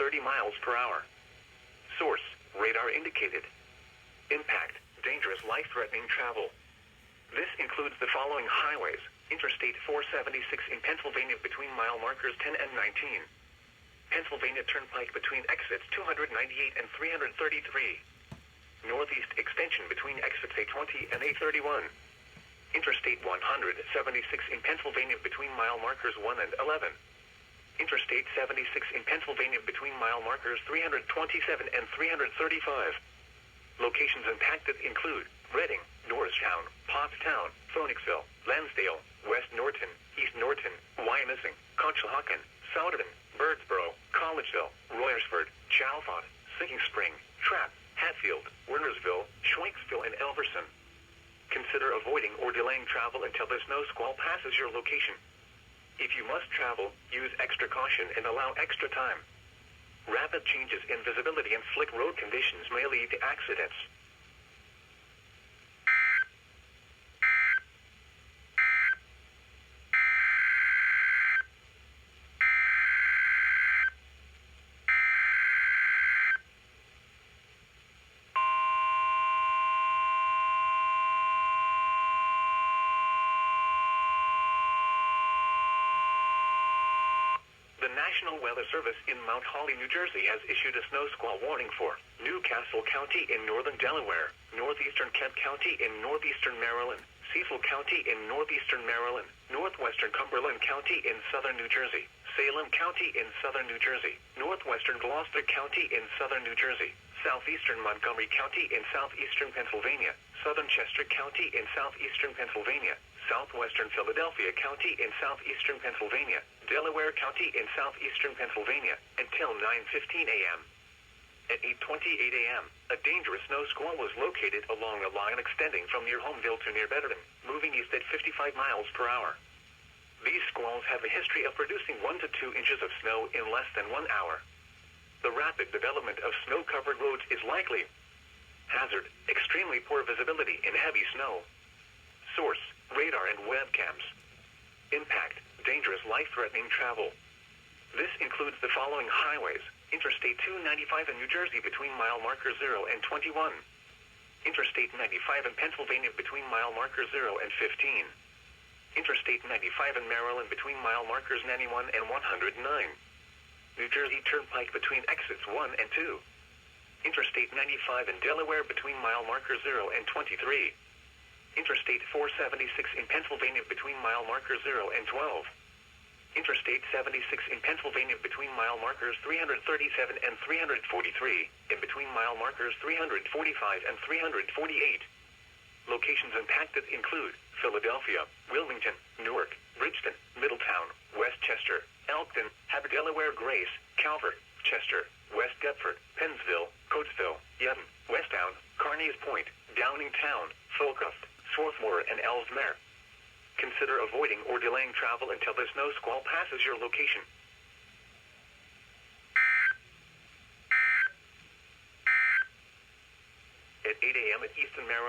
30 miles per hour. Source, radar indicated. Impact, dangerous life-threatening travel. This includes the following highways: Interstate 476 in Pennsylvania between mile markers 10 and 19. Pennsylvania Turnpike between exits 298 and 333. Northeast extension between exits A20 and A31. Interstate 176 in Pennsylvania between mile markers 1 and 11. Interstate 76 in Pennsylvania between mile markers 327 and 335. Locations impacted include Reading, Norristown, Pottstown, Phoenixville, Lansdale, West Norton, East Norton, Wyomissing, Conshohocken, Souderton, Birdsboro, Collegeville, Royersford, Chalfont, Sinking Spring, Trapp, Hatfield, Wernersville, Schwenksville, and Elverson. Consider avoiding or delaying travel until the snow squall passes your location. If you must travel, use extra caution and allow extra time. Rapid changes in visibility and slick road conditions may lead to accidents. The National Weather Service in Mount Holly, New Jersey has issued a snow squall warning for Newcastle County in northern Delaware, northeastern Kent County in northeastern Maryland, Cecil County in northeastern Maryland, northwestern Cumberland County in southern New Jersey, Salem County in southern New Jersey, northwestern Gloucester County in southern New Jersey, southeastern Montgomery County in southeastern Pennsylvania, southern Chester County in southeastern Pennsylvania, southwestern Philadelphia County in southeastern Pennsylvania, Delaware County in southeastern Pennsylvania, until 9:15 a.m. At 8:28 a.m., a dangerous snow squall was located along a line extending from near Homeville to near Bedford, moving east at 55 miles per hour. These squalls have a history of producing 1 to 2 inches of snow in less than 1 hour. The rapid development of snow-covered roads is likely. Hazard, extremely poor visibility in heavy snow. Source, radar and webcams. Impact, dangerous life-threatening travel. This includes the following highways: Interstate 295 in New Jersey between mile markers 0 and 21. Interstate 95 in Pennsylvania between mile markers 0 and 15. Interstate 95 in Maryland between mile markers 91 and 109. New Jersey Turnpike between exits 1 and 2. Interstate 95 in Delaware between mile markers 0 and 23. Interstate 476 in Pennsylvania between mile markers 0 and 12. Interstate 76 in Pennsylvania between mile markers 337 and 343, in between mile markers 345 and 348. Locations impacted include Philadelphia, Wilmington, Newark, Bridgeton, Middletown, Westchester, Elkton, Delaware, Grace, Calvert, Chester, West Deptford, Pennsville, Coatesville, Yutton, Westtown, Carneys Point, Downingtown, Folcroft, Swarthmore, and Ellesmere. Consider avoiding or delaying travel until the snow squall passes your location. At 8 a.m. at Easton, Maryland.